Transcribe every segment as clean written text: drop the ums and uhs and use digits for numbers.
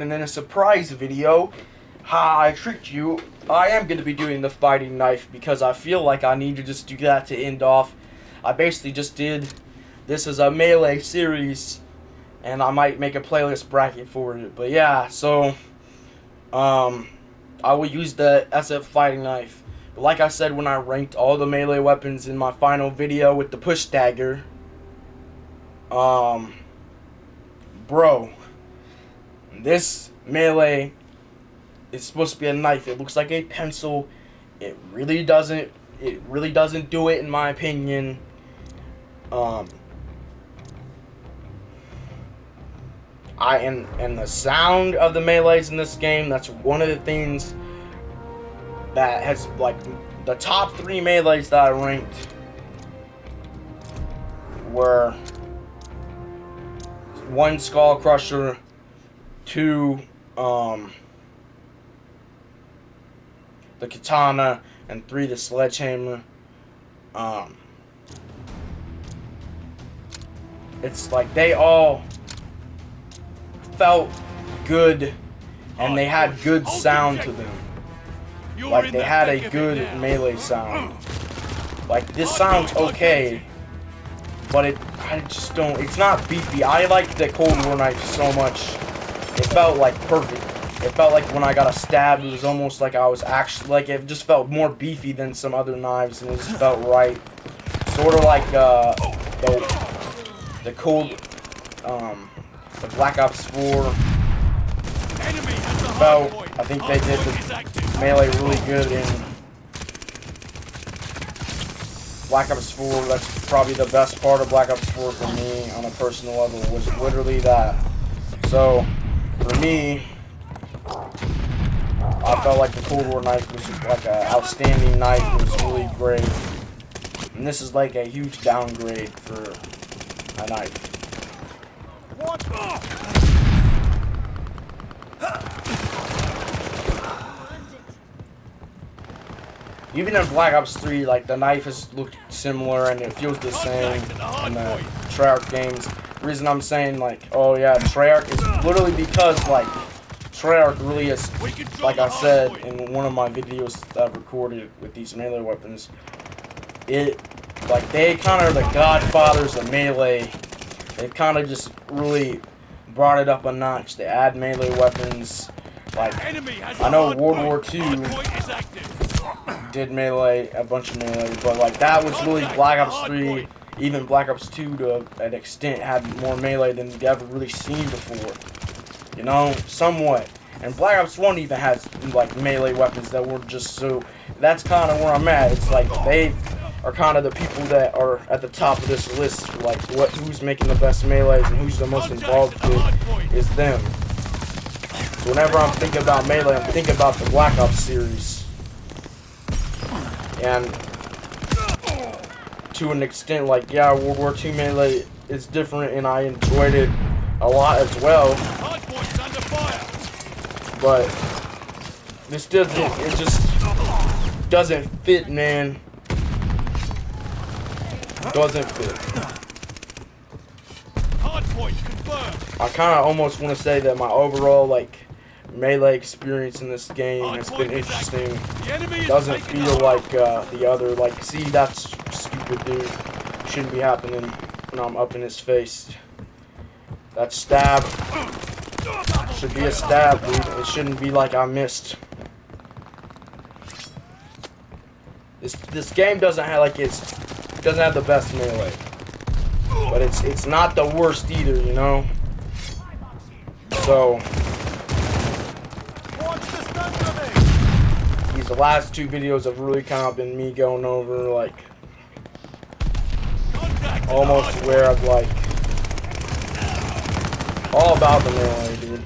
And then a surprise video. Ha, I tricked you. I am going to be doing the fighting knife because I feel like I need to just do that to end off. I basically just did. This is a melee series, and I might make a playlist bracket for it. But yeah, so I will use the SF fighting knife. But like I said when I ranked all the melee weapons in my final video with the push dagger, bro, this melee is supposed to be a knife. It looks like a pencil. It really doesn't do it in my opinion. And the sound of the melees in this game, that's one of the things that has, like, the top 3 melees that I ranked were 1 Skull Crusher, 2 the katana, and 3 the sledgehammer. It's like they all felt good and they had good sound to them. Like they had a good melee sound. Like this sounds okay, but I just don't, it's not beefy. I like the Cold War knife so much. It felt like perfect. It felt like when I got a stab, it was almost like I was actually, like it just felt more beefy than some other knives, and it just felt right. Sort of like the Black Ops 4 felt. I think they did the melee really good in Black Ops 4. That's probably the best part of Black Ops 4 for me on a personal level, was literally that. So, for me, I felt like the Cold War knife was like an outstanding knife. It was really great. And this is like a huge downgrade for a knife. Even in Black Ops 3, like, the knife has looked similar and it feels the same in the Treyarch games. The reason I'm saying, like, oh yeah, Treyarch is literally because, like, Treyarch really is, like I said in one of my videos that I've recorded with these melee weapons, like, they kind of are the godfathers of melee. They've kind of just really brought it up a notch. They add melee weapons. Like, I know World War II did melee, a bunch of melee, but like that was really Black Ops 3, even Black Ops 2 to an extent had more melee than you've ever really seen before. You know, somewhat. And Black Ops 1 even has like melee weapons that were just so, that's kind of where I'm at. It's like they are kind of the people that are at the top of this list, like who's making the best melees and who's the most involved with is them. So whenever I'm thinking about melee, I'm thinking about the Black Ops series. And to an extent, like, yeah, World War II melee is different and I enjoyed it a lot as well. But this doesn't, it just doesn't fit, man. Doesn't fit. I kind of almost want to say that my overall, like, melee experience in this game has been interesting. Doesn't feel like the other, like, see, that's stupid, dude. Shouldn't be happening when I'm up in his face. That stab should be a stab, dude. It shouldn't be like I missed. This game doesn't have, like, it doesn't have the best melee, but it's not the worst either, you know. So the last 2 videos have really kind of been me going over, like, almost where I've, like, all about the melee, dude.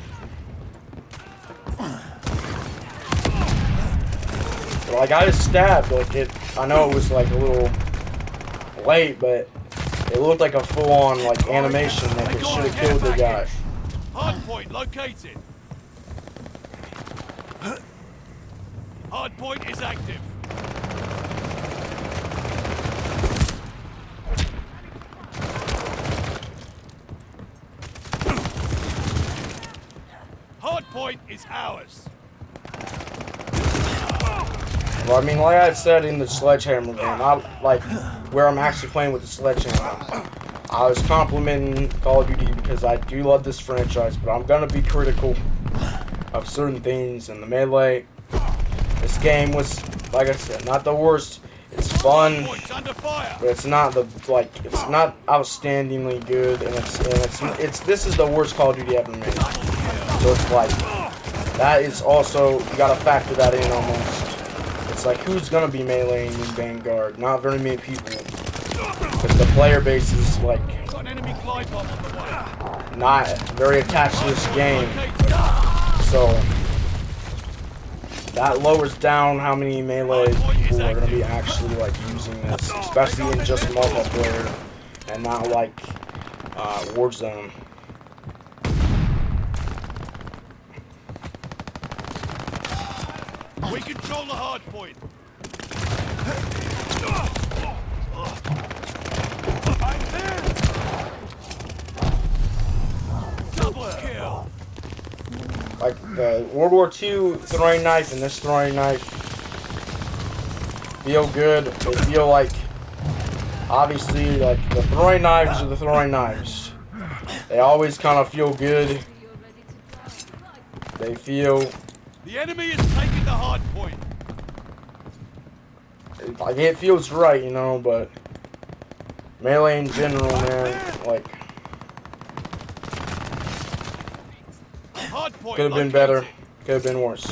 But, like, I just stabbed, like, I know it was, like, a little late, but it looked like a full-on, like, animation, like it should have killed the guy. Hardpoint located. Hardpoint is active. point is ours. Well, I mean, like I said in the sledgehammer game, like where I'm actually playing with the sledgehammer, I was complimenting Call of Duty because I do love this franchise, but I'm gonna be critical of certain things. In the Melee, this game was, like I said, not the worst. It's fun, but it's not it's not outstandingly good, and this is the worst Call of Duty ever made. So it's like that is also, you gotta factor that in almost. It's like, who's gonna be meleeing in Vanguard? Not very many people, because the player base is like not very attached to this game. So that lowers down how many melee people are going to be actually like using this, especially in just multiplayer and not like Warzone. We control the hard point. Double kill. Like the World War II throwing knife and this throwing knife feel good. They feel like, obviously, like the throwing knives are the throwing knives. They always kind of feel good. They feel The enemy is taking the hard point. like it feels right, you know, but melee in general, man, like could have been better, could have been worse.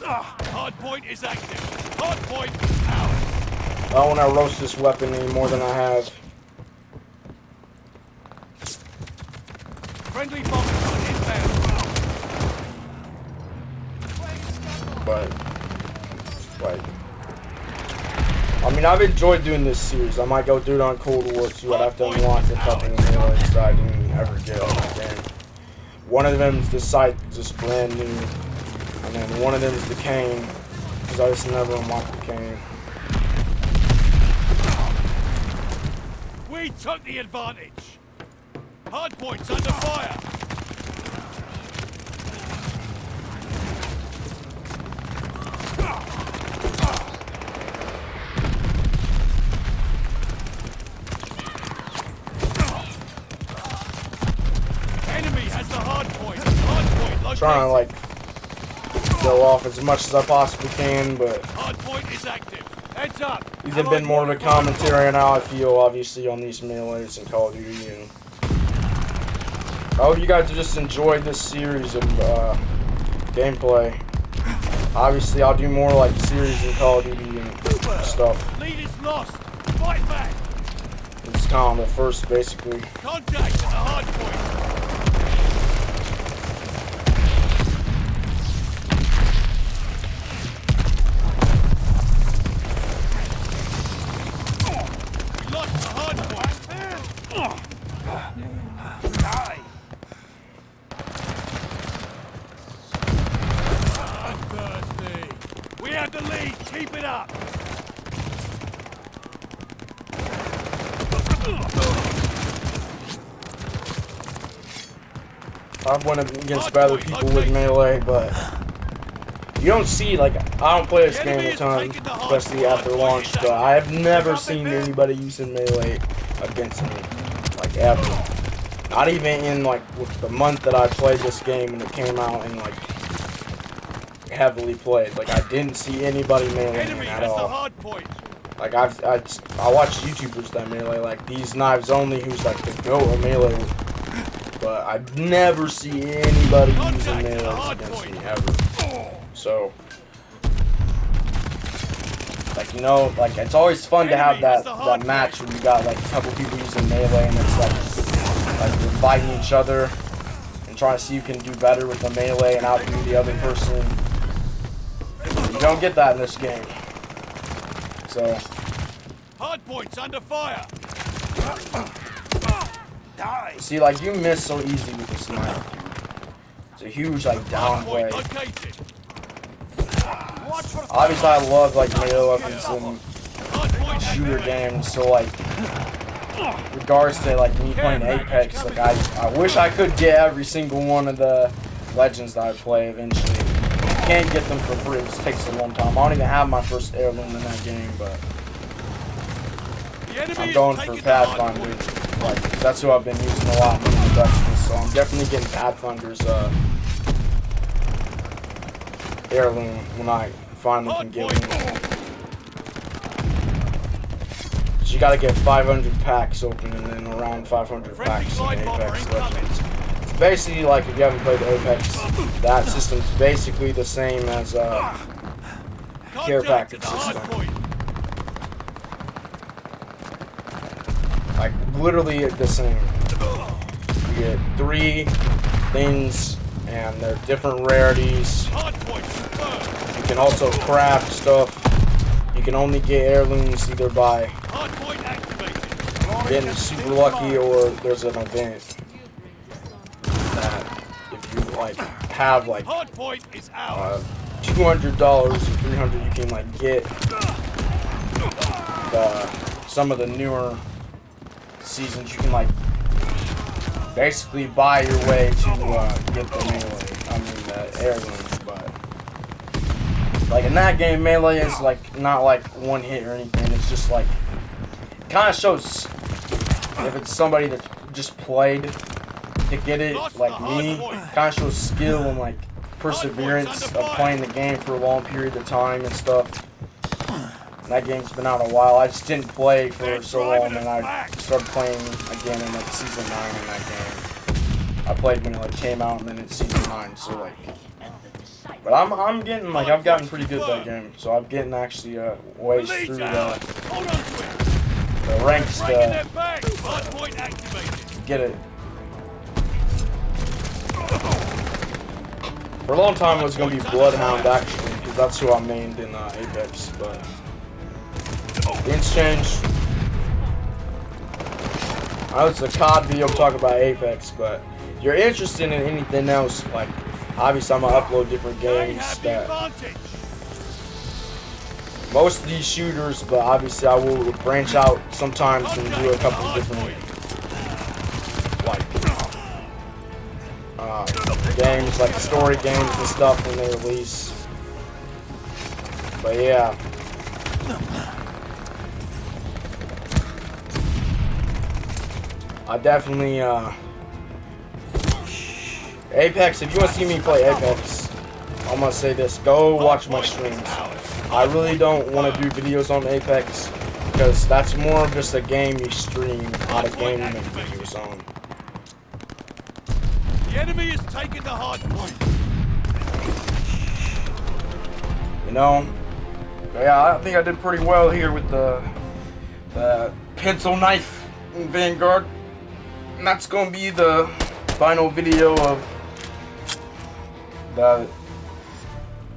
Hard point is active. Hard point is ours. I don't want to roast this weapon any more than I have. Friendly bomb inbound. But like, I mean, I've enjoyed doing this series. I might go do it on Cold War too. I'd have to unlock a couple of melees that I didn't ever get on the game. One of them is the site, just brand new, and then one of them is the cane, because I just never unlocked the cane. We took the advantage. Hard points under fire. Enemy has the hard point. Hard point located. Trying to like go off as much as I possibly can, but Hard point is active. Heads up. these have been more of a commentary on how I feel, obviously, on these melees and Call of Duty. And I hope you guys just enjoyed this series of gameplay. Obviously, I'll do more like series in Call of Duty and stuff. Lead is lost. Fight back. It's kind of the first, basically. Contact at the hard point. We lost the hard point. Die. I'm thirsty. We have the lead. Keep it up. I've went against other people with melee, but you don't see, like, I don't play this game a ton, especially after launch, but I have never seen anybody using melee against me, like, ever. Not even in, like, the month that I played this game when it came out and, like, heavily played. Like, I didn't see anybody meleeing at all. Like, I watch YouTubers that melee, like, these knives only, who's, like, the GOAT of melee. But I never see anybody using melees against me, ever. So, like, you know, like, it's always fun to have that match where you got, like, a couple people using melee and it's, like you're fighting each other and trying to see who can do better with the melee and outdo the other person. You don't get that in this game. So, hard points under fire. see, like, you miss so easy with this knife, dude. It's a huge, like, downplay. Obviously, I love, like, melee weapons in shooter games, so, like, regards to like me playing Apex, like I wish I could get every single one of the legends that I play eventually. You can't get them for free. It just takes a long time. I don't even have my first heirloom in that game, but I'm going for Pathfinder. Like that's who I've been using a lot in my productions, so I'm definitely getting Pathfinder's heirloom when I finally can get one. You gotta get 500 packs open and then around 500 packs in Apex Legends. It's basically like if you haven't played Apex, that system's basically the same as care package system. Like literally the same. You get 3 things and they're different rarities. You can also craft stuff. You can only get heirlooms either by getting super lucky or there's an event that if you like have like $200 or $300 you can like get some of the newer seasons. You can like basically buy your way to get the melee, heirlooms. But like in that game, melee is like not like one hit or anything. It's just like kind of shows if it's somebody that just played to get it, like me. Kind of shows skill and like perseverance of playing the game for a long period of time and stuff. And that game's been out a while. I just didn't play for so long, and I started playing again in like season 9 in that game. I played when it like came out, and then it's season 9. So like, but I'm getting like I've gotten pretty good at that game. So I'm getting actually ways through the ranks to get it. For a long time, it was gonna be Bloodhound actually, because that's who I mained in Apex, but things changed. I know it's a COD video talking about Apex, but if you're interested in anything else, like obviously I'm gonna upload different games that most of these shooters, but obviously I will branch out sometimes and do a couple of different like games, like story games and stuff when they release. But yeah. I definitely, Apex, if you want to see me play Apex, I'm going to say this, go watch my streams. I really don't want to do videos on Apex, because that's more of just a game you stream, not a game you make videos on. The enemy is taking the hard point. You know, yeah, I think I did pretty well here with the pencil knife in Vanguard. And that's going to be the final video of the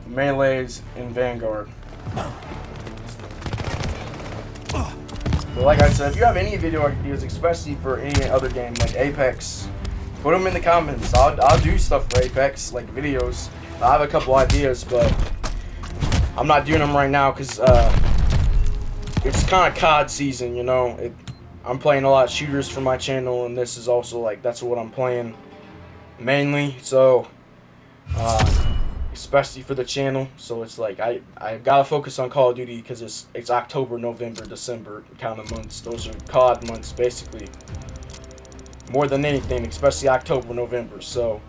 melees in Vanguard. But like I said, if you have any video ideas, especially for any other game like Apex, put them in the comments. I'll do stuff for Apex, like videos. I have a couple ideas, but I'm not doing them right now because it's kind of COD season, you know. I'm playing a lot of shooters for my channel, and this is also like that's what I'm playing mainly. So especially for the channel, so it's like I gotta focus on Call of Duty because it's October, November, December kind of months. Those are COD months basically, more than anything, especially October, November. So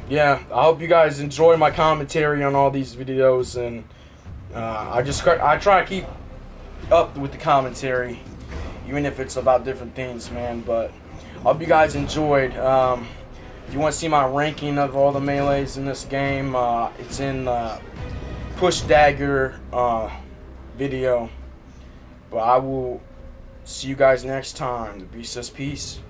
yeah, I hope you guys enjoy my commentary on all these videos, and I try to keep up with the commentary, even if it's about different things, man. But I hope you guys enjoyed. If you want to see my ranking of all the melees in this game, it's in Push Dagger video. But I will see you guys next time. The Beast says peace.